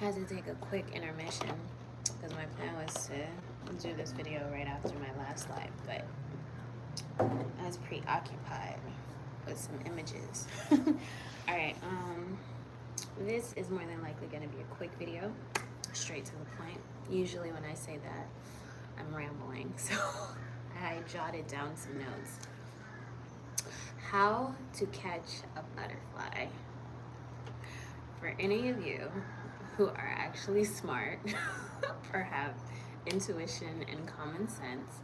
had to take a quick intermission because my plan was to do this video right after my last live, but I was preoccupied with some images. All right, this is more than likely going to be a quick video, straight to the point. Usually when I say that, I'm rambling, so I jotted down some notes. How to catch a butterfly. For any of you who are actually smart or have intuition and common sense,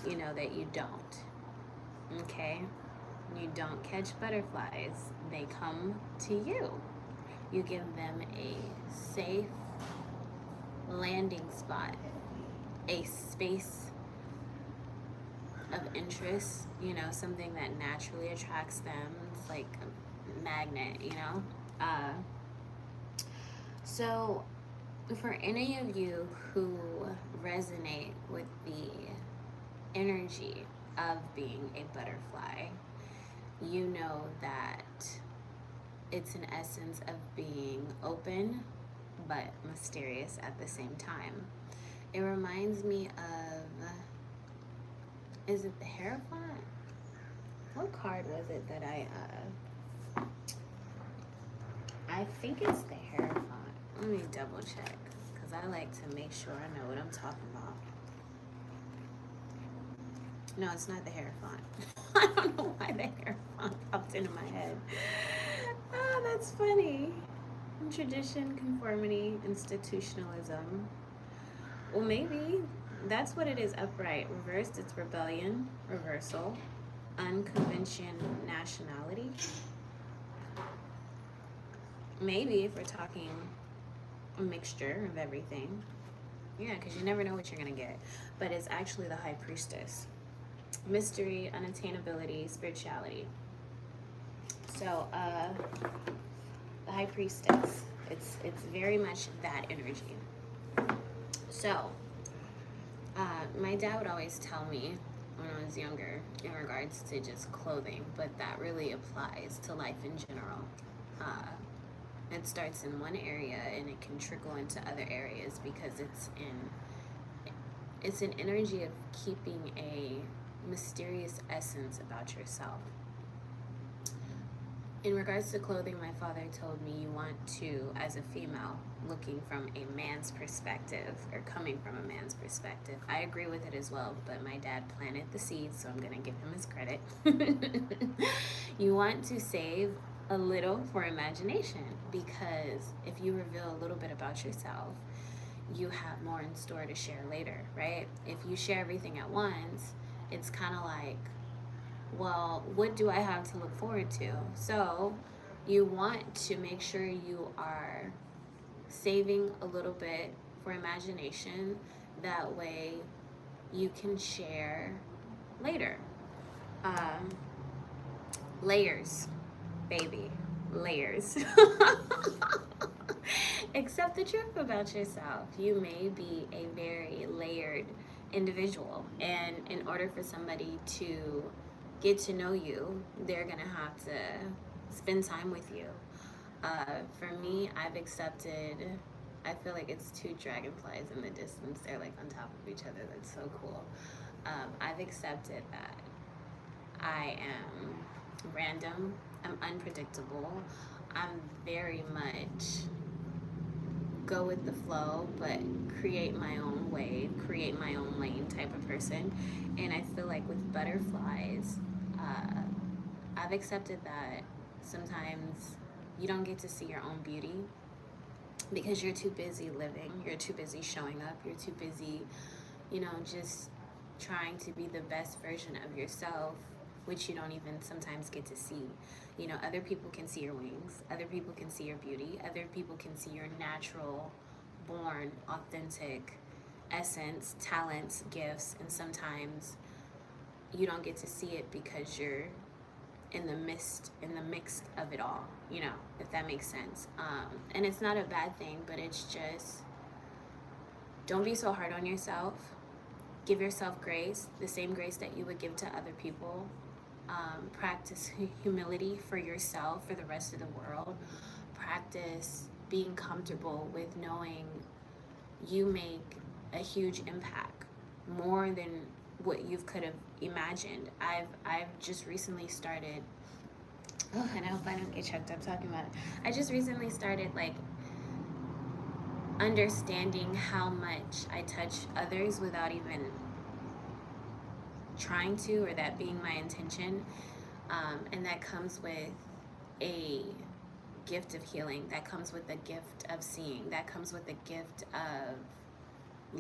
you know that you don't. Okay? You don't catch butterflies, they come to you. You give them a safe landing spot, a space of interest, you know, something that naturally attracts them. It's like a magnet, you know? So, for any of you who resonate with the energy of being a butterfly, you know that it's an essence of being open but mysterious at the same time. It reminds me of, is it the Hierophant? What card was it that I think it's the Hierophant. Let me double check, because I like to make sure I know what I'm talking about. No, it's not the Hierophant. I don't know why the Hierophant popped into my head. Oh, that's funny. Tradition, conformity, institutionalism. Well, maybe that's what it is. Upright. Reversed, it's rebellion, reversal, unconvention, nationality. Maybe if we're talking a mixture of everything. Yeah, because you never know what you're going to get. But it's actually the High Priestess. Mystery, unattainability, spirituality. So, the High Priestess, it's very much that energy. So, my dad would always tell me when I was younger in regards to just clothing, but that really applies to life in general. It starts in one area and it can trickle into other areas because it's an energy of keeping a mysterious essence about yourself. In regards to clothing, my father told me you want to, as a female, looking from a man's perspective or coming from a man's perspective. I agree with it as well, but my dad planted the seeds, so I'm going to give him his credit. You want to save a little for imagination, because if you reveal a little bit about yourself, you have more in store to share later, right? If you share everything at once, it's kind of like, well, what do I have to look forward to? So you want to make sure you are saving a little bit for imagination. That way you can share later. Layers, baby, layers. Accept the truth about yourself. You may be a very layered individual, and in order for somebody to get to know you, they're gonna have to spend time with you. For me, I've accepted, I feel like it's two dragonflies in the distance. They're like on top of each other. That's so cool. I've accepted that I am random, I'm unpredictable, I'm very much go with the flow, but create my own way, create my own lane type of person. And I feel like with butterflies, I've accepted that sometimes you don't get to see your own beauty because you're too busy living, you're too busy showing up, you're too busy, you know, just trying to be the best version of yourself, which you don't even sometimes get to see. You know, other people can see your wings, other people can see your beauty, other people can see your natural, born, authentic essence, talents, gifts, and sometimes you don't get to see it because you're in the mix of it all, you know, if that makes sense. And it's not a bad thing, but it's just, don't be so hard on yourself. Give yourself grace, the same grace that you would give to other people. Practice humility for yourself, for the rest of the world. Practice being comfortable with knowing you make a huge impact, more than what you could have imagined. I've just recently started, oh, and I hope I don't get choked up talking about it. I just recently started like understanding how much I touch others without even trying to, or that being my intention. And that comes with a gift of healing, that comes with the gift of seeing, that comes with the gift of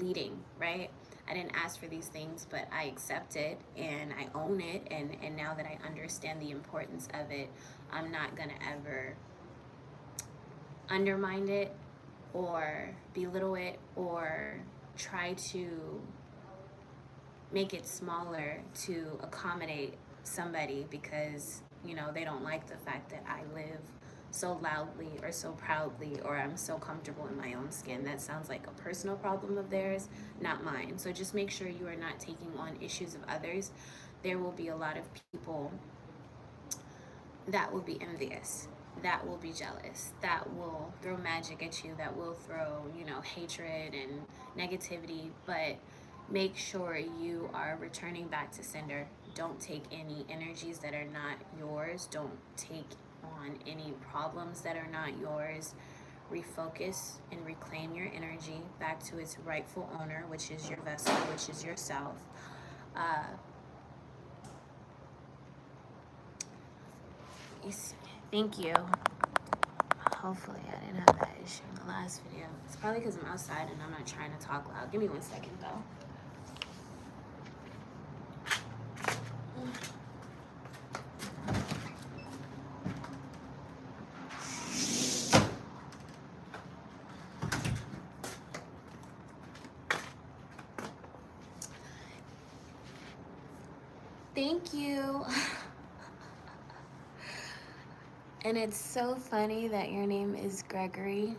leading, right? I didn't ask for these things, but I accept it and I own it. And now that I understand the importance of it, I'm not gonna ever undermine it or belittle it or try to make it smaller to accommodate somebody because, you know, they don't like the fact that I live so loudly or so proudly, or I'm so comfortable in my own skin. That sounds like a personal problem of theirs, not mine. So just make sure you are not taking on issues of others. There will be a lot of people that will be envious, that will be jealous, that will throw magic at you, that will throw, you know, hatred and negativity. But make sure you are returning back to sender. Don't take any energies that are not yours. Don't take on any problems that are not yours. Refocus and reclaim your energy back to its rightful owner, which is your vessel, which is yourself. Thank you. Hopefully I didn't have that issue in the last video. It's probably because I'm outside and I'm not trying to talk loud. Give me 1 second though. Thank you. And it's so funny that your name is Gregory.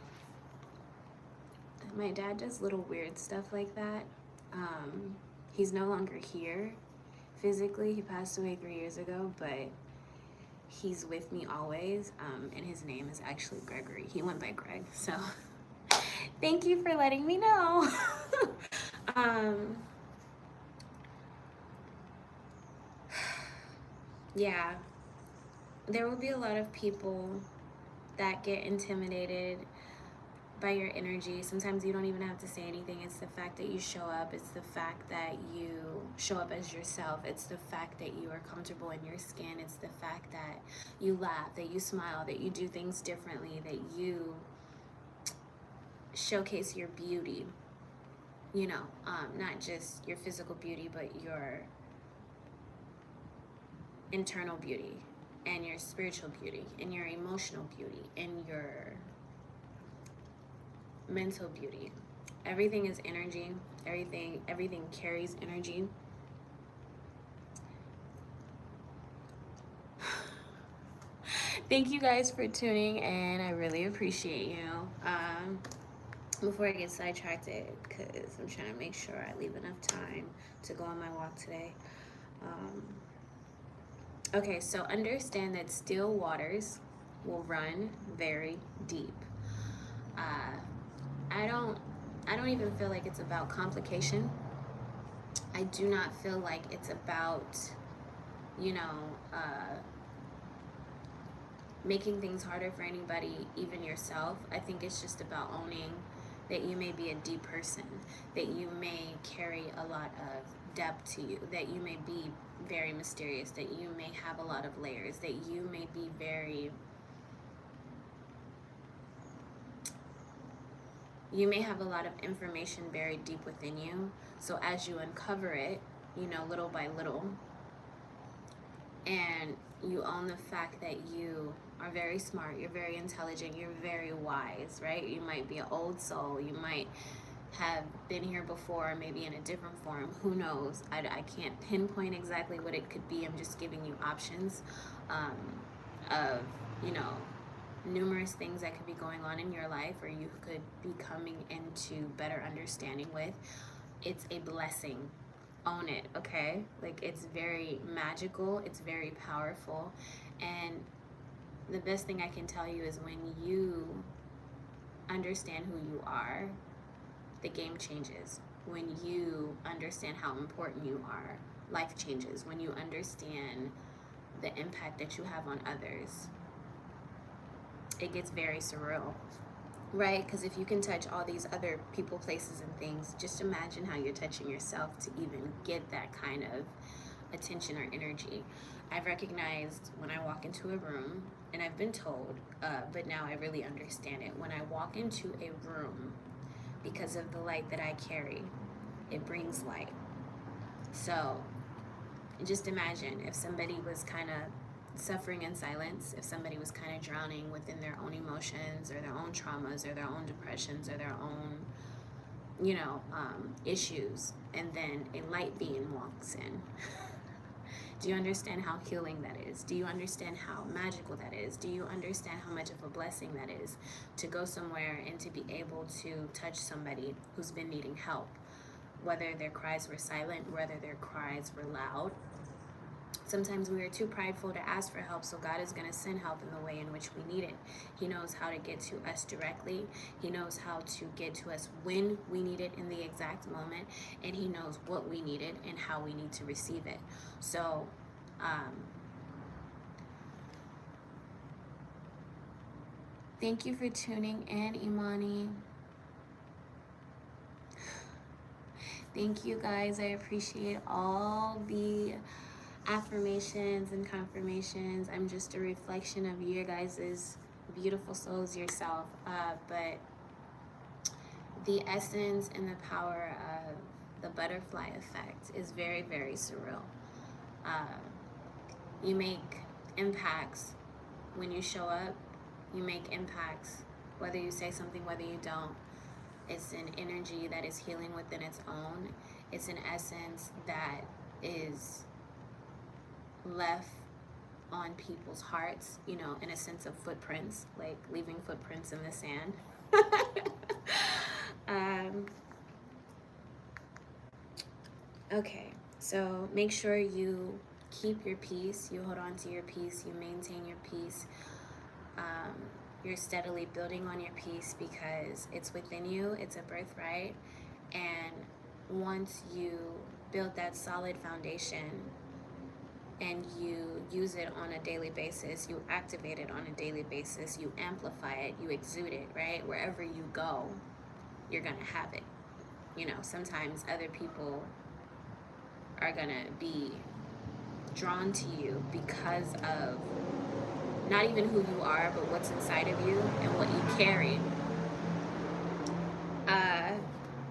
My dad does little weird stuff like that. He's no longer here physically. He passed away 3 years ago, but he's with me always. And his name is actually Gregory. He went by Greg. So thank you for letting me know. Yeah, there will be a lot of people that get intimidated by your energy. Sometimes you don't even have to say anything. It's the fact that you show up. It's the fact that you show up as yourself. It's the fact that you are comfortable in your skin. It's the fact that you laugh, that you smile, that you do things differently, that you showcase your beauty. You know, not just your physical beauty, but your internal beauty and your spiritual beauty and your emotional beauty and your mental beauty. Everything is energy. Everything carries energy. Thank you guys for tuning in. I really appreciate you. Before I get sidetracked, because I'm trying to make sure I leave enough time to go on my walk today. Okay, so understand that still waters will run very deep. I don't even feel like it's about complication. I do not feel like it's about, you know, making things harder for anybody, even yourself. I think it's just about owning that you may be a deep person, that you may carry a lot of depth to you, that you may be very mysterious, that you may have a lot of layers, that you may be you may have a lot of information buried deep within you. So as you uncover it, you know, little by little, and you own the fact that you are very smart, you're very intelligent, you're very wise, right? You might be an old soul, you might have been here before, maybe in a different form, who knows? I can't pinpoint exactly what it could be. I'm just giving you options of, you know, numerous things that could be going on in your life, or you could be coming into better understanding with. It's a blessing. Own it, okay? Like, it's very magical, it's very powerful, and the best thing I can tell you is when you understand who you are, the game changes. When you understand how important you are, life changes. When you understand the impact that you have on others, it gets very surreal, right? Because if you can touch all these other people, places, and things, just imagine how you're touching yourself to even get that kind of attention or energy. I've recognized when I walk into a room, and I've been told, but now I really understand it. When I walk into a room, because of the light that I carry, it brings light. So just imagine if somebody was kind of suffering in silence, if somebody was kind of drowning within their own emotions or their own traumas or their own depressions or their own, issues, and then a light being walks in. Do you understand how healing that is? Do you understand how magical that is? Do you understand how much of a blessing that is to go somewhere and to be able to touch somebody who's been needing help? Whether their cries were silent, whether their cries were loud. Sometimes we are too prideful to ask for help, so God is going to send help in the way in which we need it. He knows how to get to us directly. He knows how to get to us when we need it in the exact moment, and He knows what we needed and how we need to receive it. So, thank you for tuning in, Imani. Thank you, guys. I appreciate all the affirmations and confirmations. I'm just a reflection of your guys' beautiful souls yourself. But the essence and the power of the butterfly effect is very, very surreal. You make impacts when you show up. You make impacts whether you say something, whether you don't. It's an energy that is healing within its own. It's an essence that is left on people's hearts, in a sense of footprints, like leaving footprints in the sand. Okay, so make sure you keep your peace, you hold on to your peace, you maintain your peace. You're steadily building on your peace because it's within you, it's a birthright. And once you build that solid foundation and you use it on a daily basis, you activate it on a daily basis, you amplify it, you exude it, right? Wherever you go, you're gonna have it. Sometimes other people are gonna be drawn to you because of not even who you are, but what's inside of you and what you carry.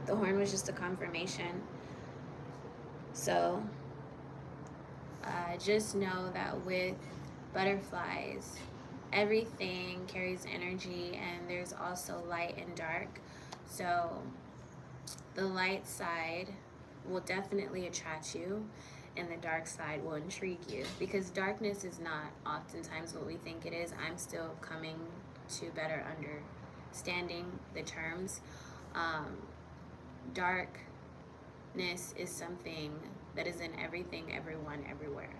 The horn was just a confirmation. So just know that with butterflies, everything carries energy, and there's also light and dark. So the light side will definitely attract you, and the dark side will intrigue you, because darkness is not oftentimes what we think it is. I'm still coming to better understanding the terms. Darkness is something that is in everything, everyone, everywhere.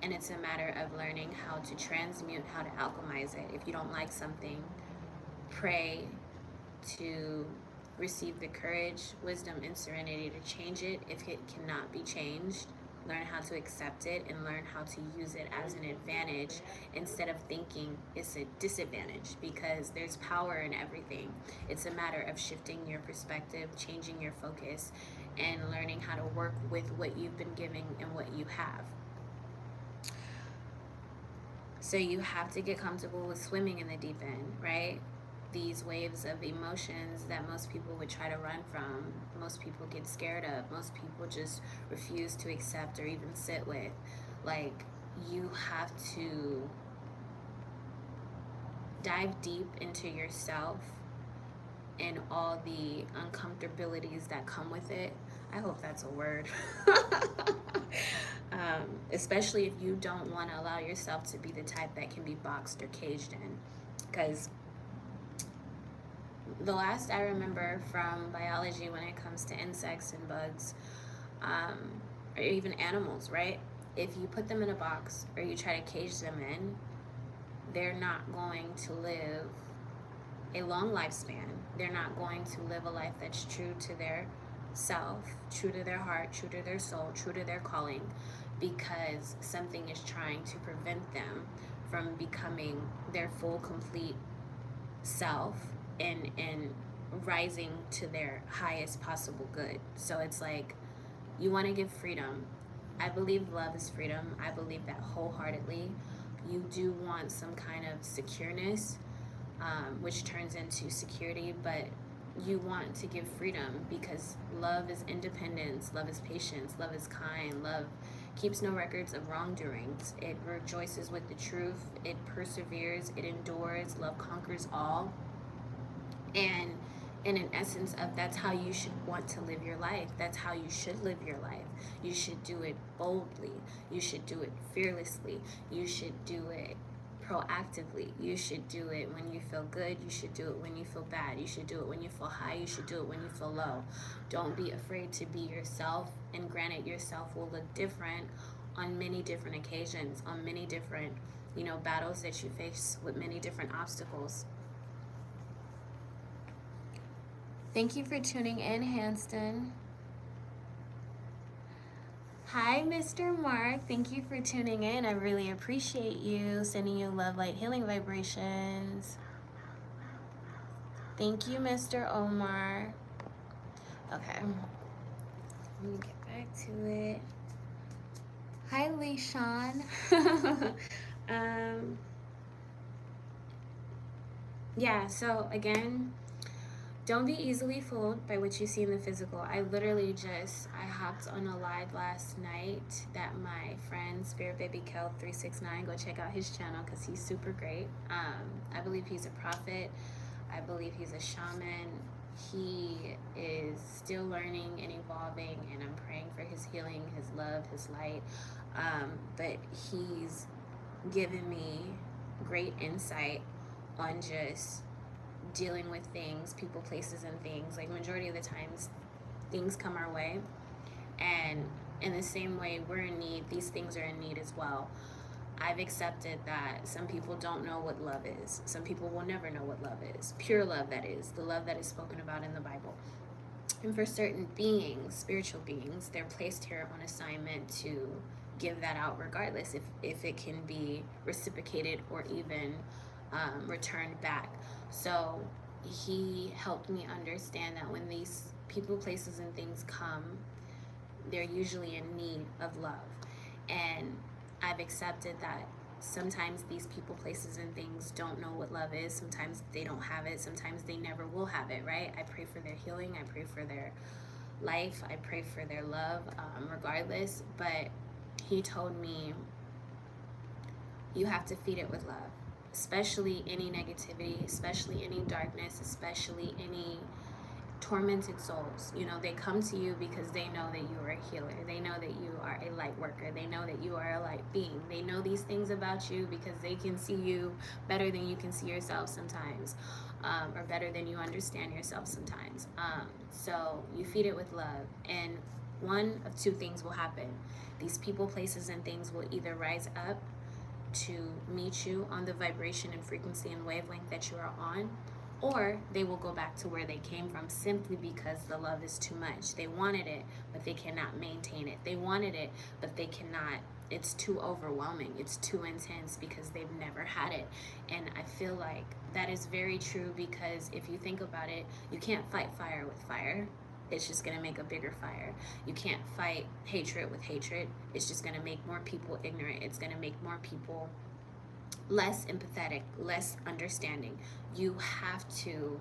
And it's a matter of learning how to transmute, how to alchemize it. If you don't like something, pray to receive the courage, wisdom, and serenity to change it. If it cannot be changed, learn how to accept it and learn how to use it as an advantage instead of thinking it's a disadvantage, because there's power in everything. It's a matter of shifting your perspective, changing your focus, and learning how to work with what you've been given and what you have. So you have to get comfortable with swimming in the deep end, right? These waves of emotions that most people would try to run from, most people get scared of, most people just refuse to accept or even sit with. Like, you have to dive deep into yourself and all the uncomfortabilities that come with it. I hope that's a word. Especially if you don't want to allow yourself to be the type that can be boxed or caged in. Because the last I remember from biology when it comes to insects and bugs, or even animals, right? If you put them in a box or you try to cage them in, they're not going to live a long lifespan. They're not going to live a life that's true to their self, true to their heart, true to their soul, true to their calling, because something is trying to prevent them from becoming their full, complete self and rising to their highest possible good. So it's like, you want to give freedom. I believe love is freedom. I believe that wholeheartedly. You do want some kind of secureness, which turns into security, but you want to give freedom because love is independence, love is patience, love is kind, love keeps no records of wrongdoings. It rejoices with the truth, it perseveres, it endures, love conquers all. And in essence of, that's how you should want to live your life. That's how you should live your life. You should do it boldly. You should do it fearlessly. You should do it proactively. You should do it when you feel good. You should do it when you feel bad. You should do it when you feel high. You should do it when you feel low. Don't be afraid to be yourself. And granted, yourself will look different on many different occasions, on many different, battles that you face with many different obstacles. Thank you for tuning in, Hanston. Hi, Mr. Mark. Thank you for tuning in. I really appreciate you. Sending you love, light, healing vibrations. Thank you, Mr. Omar. Okay. Let me get back to it. Hi, Leishan. Yeah, so again, don't be easily fooled by what you see in the physical. I hopped on a live last night that my friend Spirit Baby Kel 369, go check out his channel because he's super great. I believe he's a prophet. I believe he's a shaman. He is still learning and evolving, and I'm praying for his healing, his love, his light. But he's given me great insight on just dealing with things, people, places, and things. Like, majority of the times things come our way, and in the same way we're in need, these things are in need as well. I've accepted that some people don't know what love is. Some people will never know what love is. Pure love, that is, the love that is spoken about in the Bible. And for certain beings, spiritual beings, they're placed here on assignment to give that out regardless if it can be reciprocated or even returned back. So he helped me understand that when these people, places, and things come, they're usually in need of love. And I've accepted that sometimes these people, places, and things don't know what love is. Sometimes they don't have it. Sometimes they never will have it, right? I pray for their healing. I pray for their life. I pray for their love, regardless. But he told me, you have to feed it with love. Especially any negativity, especially any darkness, especially any tormented souls. They come to you because they know that you are a healer. They know that you are a light worker. They know that you are a light being. They know these things about you because they can see you better than you can see yourself sometimes, or better than you understand yourself sometimes. So you feed it with love, and one of two things will happen. These people, places, and things will either rise up to meet you on the vibration and frequency and wavelength that you are on, or they will go back to where they came from simply because the love is too much. They wanted it, but they cannot maintain it. They wanted it, but they cannot. It's too overwhelming. It's too intense because they've never had it. And I feel like that is very true, because if you think about it, you can't fight fire with fire. It's just going to make a bigger fire. You can't fight hatred with hatred. It's just going to make more people ignorant. It's going to make more people less empathetic, less understanding. You have to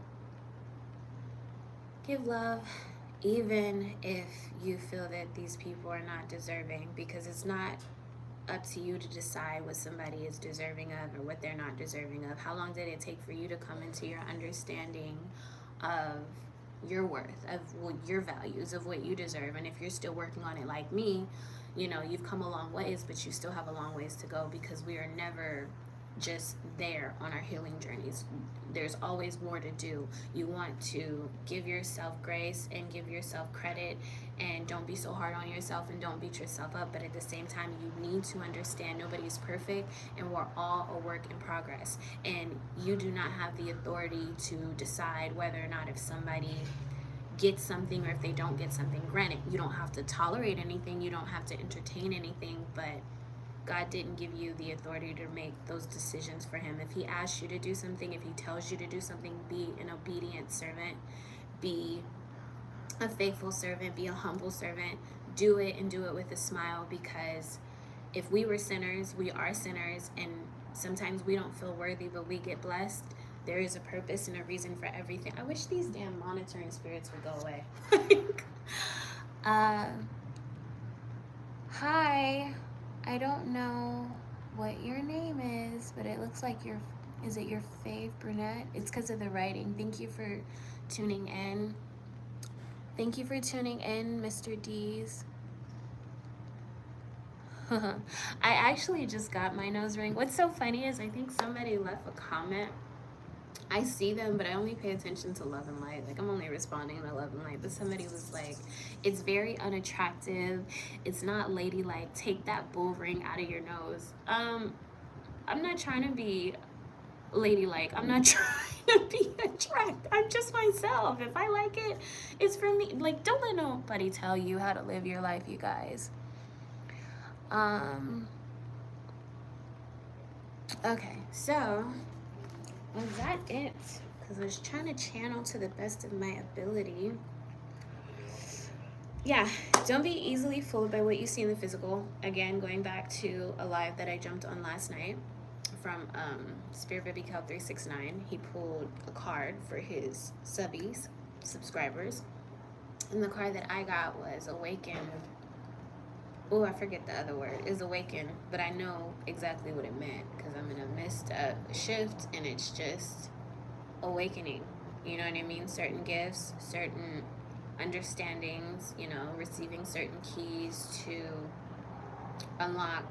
give love, even if you feel that these people are not deserving, because it's not up to you to decide what somebody is deserving of or what they're not deserving of. How long did it take for you to come into your understanding of your worth, of your values, of what you deserve? And if you're still working on it like me, you've come a long ways, but you still have a long ways to go, because we are never just there on our healing journeys. There's always more to do. You want to give yourself grace and give yourself credit, and don't be so hard on yourself and don't beat yourself up. But at the same time, you need to understand nobody's perfect and we're all a work in progress. And you do not have the authority to decide whether or not if somebody get something or if they don't get something. Granted, you don't have to tolerate anything, you don't have to entertain anything, but God didn't give you the authority to make those decisions for him. If he asks you to do something, if he tells you to do something, be an obedient servant, be a faithful servant, be a humble servant. Do it, and do it with a smile, because if we were sinners, we are sinners, and sometimes we don't feel worthy, but we get blessed. There is a purpose and a reason for everything. I wish these damn monitoring spirits would go away. Hi, I don't know what your name is, but it looks like is it your fave brunette? It's because of the writing. Thank you for tuning in. Thank you for tuning in, Mr. D's. I actually just got my nose ring. What's so funny is I think somebody left a comment. I see them, but I only pay attention to love and light. Like, I'm only responding to love and light. But somebody was like, it's very unattractive. It's not ladylike. Take that bull ring out of your nose. I'm not trying to be ladylike. I'm not trying to be attractive. I'm just myself. If I like it, it's for me. Like, don't let nobody tell you how to live your life, you guys. Okay, so was that it? Because I was trying to channel to the best of my ability. Yeah, don't be easily fooled by what you see in the physical. Again, going back to a live that I jumped on last night from Spirit Baby Cal 369. He pulled a card for his subscribers. And the card that I got was Awakened. Oh, I forget the other word. Is Awakened, but I know exactly what it meant because I'm in a midst of a shift, and it's just awakening. You know what I mean? Certain gifts, certain understandings, you know, receiving certain keys to unlock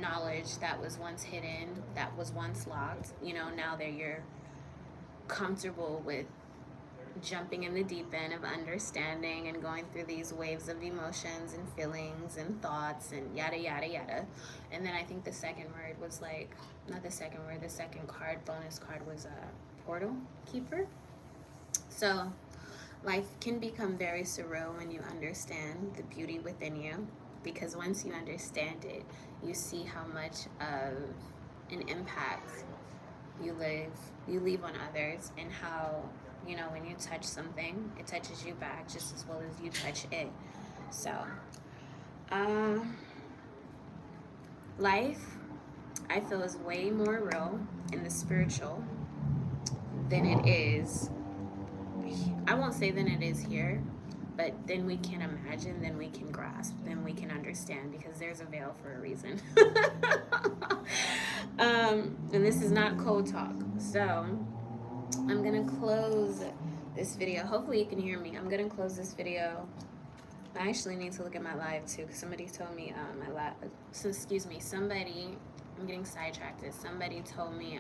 knowledge that was once hidden, that was once locked. You know, now that you're comfortable with jumping in the deep end of understanding and going through these waves of emotions and feelings and thoughts and yada yada yada. And then I think the second word was like, not the second word, the second card, bonus card, was a portal keeper. So life can become very surreal when you understand the beauty within you, because once you understand it, you see how much of an impact you leave on others, and how, you know, when you touch something, it touches you back just as well as you touch it. So, life, I feel, is way more real in the spiritual than it is, I won't say than it is here, but then we can imagine, then we can grasp, then we can understand, because there's a veil for a reason. And this is not cold talk. So I'm gonna close this video. Hopefully you can hear me. I'm gonna close this video. I actually need to look at my live too, because somebody told me my live, so excuse me, somebody, I'm getting sidetracked. Somebody told me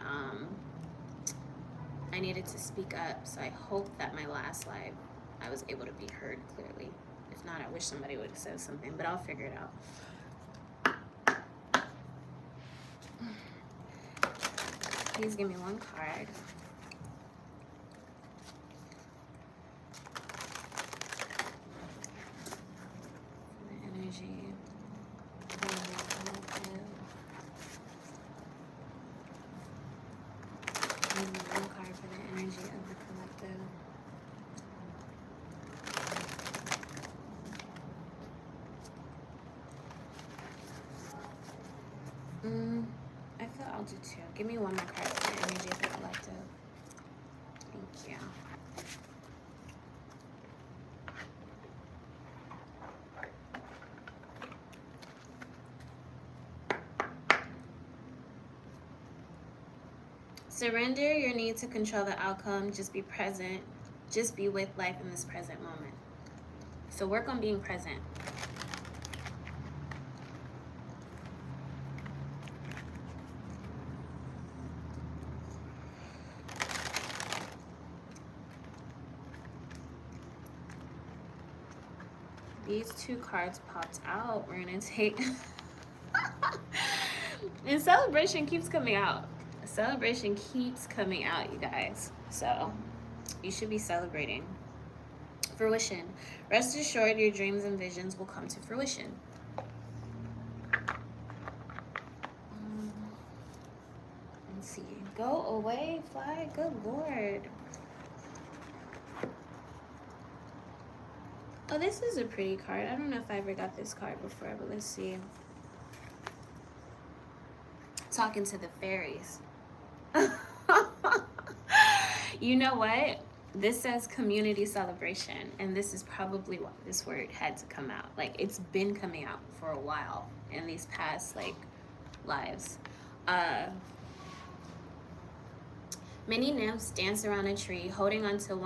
I needed to speak up, so I hope that my last live I was able to be heard clearly. If not, I wish somebody would have said something, but I'll figure it out. Please give me one card. The energy. One card for the energy of the collective. I feel I'll do two. Give me one more card for the energy of the collective. Thank you. Surrender your need to control the outcome. Just be present. Just be with life in this present moment. So work on being present. these two cards popped out. We're gonna take and celebration keeps coming out. Celebration keeps coming out, you guys. So you should be celebrating. Fruition. Rest assured your dreams and visions will come to fruition. Let's see. Go away, fly. Good Lord. Oh, this is a pretty card. I don't know if I ever got this card before, but let's see. Talking to the fairies. You know what? This says community celebration, and this is probably why this word had to come out. Like, it's been coming out for a while in these past, like, lives. Many nymphs dance around a tree, holding onto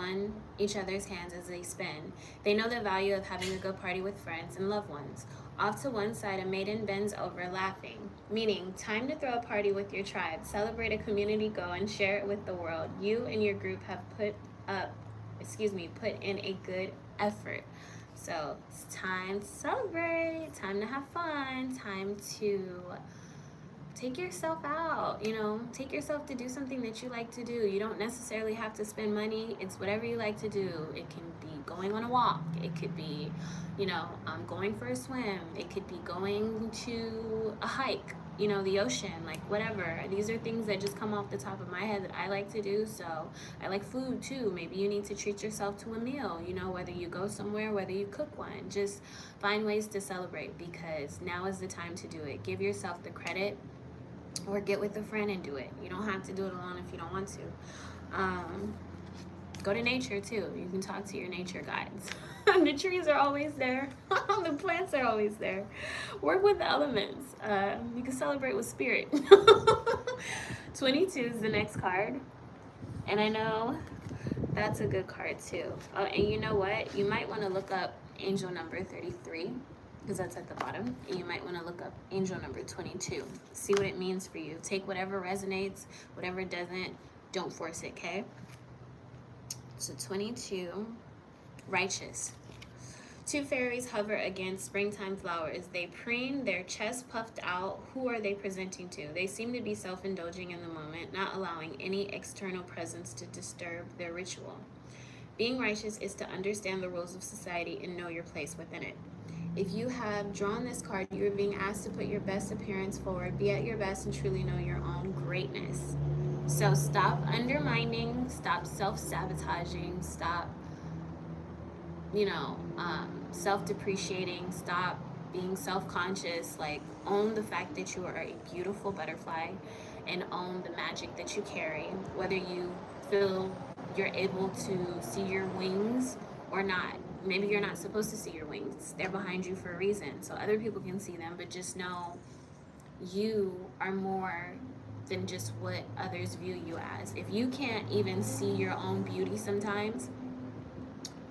each other's hands as they spin. They know the value of having a good party with friends and loved ones. Off to one side, a maiden bends over, laughing, meaning time to throw a party with your tribe, celebrate a community goal, and share it with the world. You and your group have put in a good effort. So it's time to celebrate, time to have fun, time to take yourself out, take yourself to do something that you like to do. You don't necessarily have to spend money. It's whatever you like to do. It can be going on a walk. It could be, going for a swim. It could be going to a hike, the ocean, like whatever. These are things that just come off the top of my head that I like to do. So I like food too. Maybe you need to treat yourself to a meal, whether you go somewhere, whether you cook one. Just find ways to celebrate, because now is the time to do it. Give yourself the credit, or get with a friend and do it. You don't have to do it alone if you don't want to. Go to nature too. You can talk to your nature guides. The trees are always there. The plants are always there. Work with the elements. You can celebrate with spirit. 22 is the next card. And I know that's a good card too. Oh, and you know what? You might want to look up angel number 33, because that's at the bottom. And you might want to look up angel number 22. See what it means for you. Take whatever resonates, whatever doesn't. Don't force it, okay? So 22, righteous. Two fairies hover against springtime flowers. They preen, their chests puffed out. Who are they presenting to? They seem to be self-indulging in the moment, not allowing any external presence to disturb their ritual. Being righteous is to understand the rules of society and know your place within it. If you have drawn this card, you are being asked to put your best appearance forward, be at your best, and truly know your own greatness. So stop undermining, stop self-sabotaging, stop, self-depreciating, stop being self-conscious. Like, own the fact that you are a beautiful butterfly, and own the magic that you carry, whether you feel you're able to see your wings or not. Maybe you're not supposed to see your wings. They're behind you for a reason, so other people can see them, but just know you are more than just what others view you as. If you can't even see your own beauty sometimes,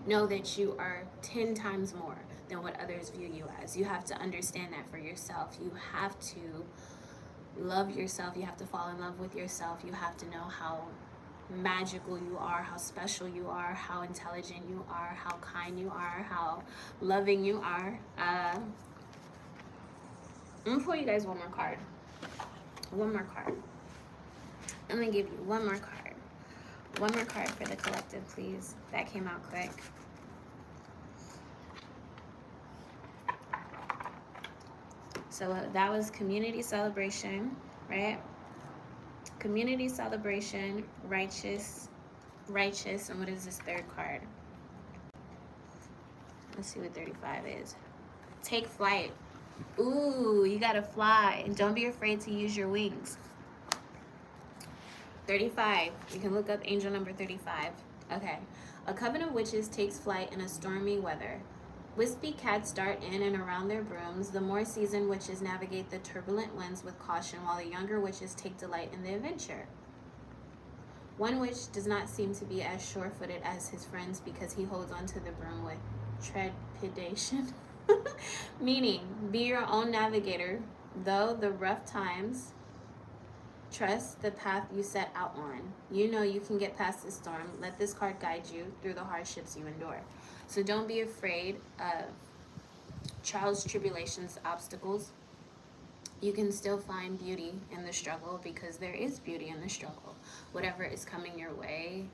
know that you are 10 times more than what others view you as. You have to understand that for yourself. You have to love yourself. You have to fall in love with yourself. You have to know how magical you are, how special you are, how intelligent you are, how kind you are, how loving you are. I'm gonna pull you guys one more card. One more card. I'm gonna give you one more card. One more card for the collective, please. That came out quick. So that was community celebration, right? Community celebration, righteous, and what is this third card? Let's see what 35 is. Take flight. Ooh, you gotta fly, and don't be afraid to use your wings. 35, you can look up angel number 35. Okay, a coven of witches takes flight in a stormy weather. Wispy cats dart in and around their brooms. The more seasoned witches navigate the turbulent winds with caution, while the younger witches take delight in the adventure. One witch does not seem to be as sure-footed as his friends because he holds onto the broom with trepidation. Meaning, be your own navigator, though the rough times. Trust the path you set out on. You know you can get past this storm. Let this card guide you through the hardships you endure. So don't be afraid of trials, tribulations, obstacles, you can still find beauty in the struggle, because there is beauty in the struggle. Whatever is coming your way,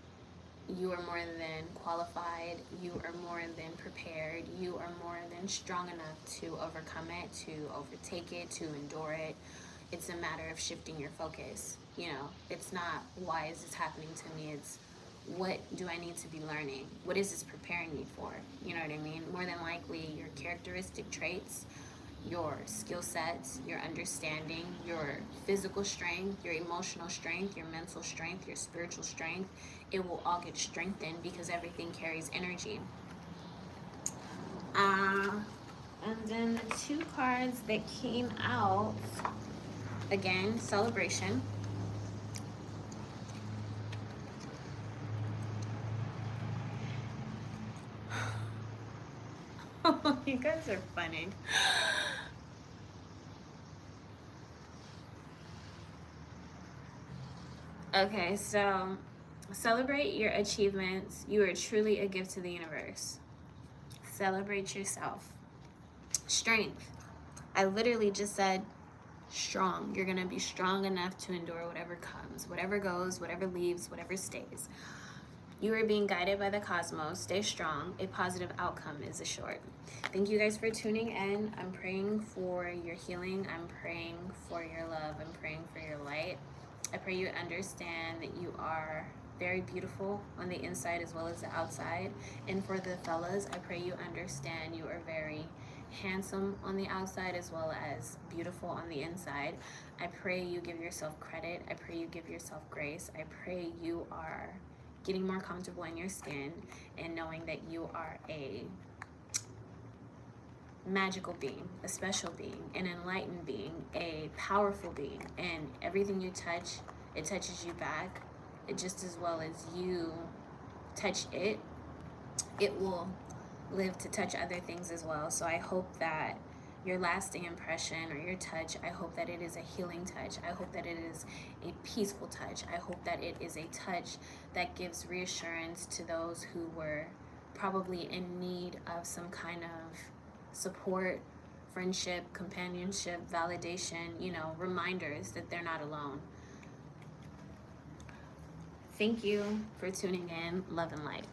you are more than qualified, you are more than prepared, you are more than strong enough to overcome it, to overtake it, to endure it. It's a matter of shifting your focus. You know, it's not, why is this happening to me? It's, what do I need to be learning? What is this preparing me for? You know what I mean? More than likely, your characteristic traits, your skill sets, your understanding, your physical strength, your emotional strength, your mental strength, your spiritual strength, it will all get strengthened, because everything carries energy. And then the two cards that came out, again, celebration. Oh, you guys are funny. Okay, so celebrate your achievements. You are truly a gift to the universe. Celebrate yourself. Strength. I literally just said strong. You're going to be strong enough to endure whatever comes, whatever goes, whatever leaves, whatever stays. You are being guided by the cosmos. Stay strong. A positive outcome is assured. Thank you guys for tuning in. I'm praying for your healing. I'm praying for your love. I'm praying for your light. I pray you understand that you are very beautiful on the inside as well as the outside. And for the fellas, I pray you understand you are very handsome on the outside as well as beautiful on the inside. I pray you give yourself credit. I pray you give yourself grace. I pray you are getting more comfortable in your skin and knowing that you are a magical being, a special being, an enlightened being, a powerful being, and everything you touch, it touches you back. It just as well as you touch it, it will live to touch other things as well. So I hope that your lasting impression or your touch, I hope that it is a healing touch. I hope that it is a peaceful touch. I hope that it is a touch that gives reassurance to those who were probably in need of some kind of support, friendship, companionship, validation, you know, reminders that they're not alone. Thank you for tuning in. Love and light.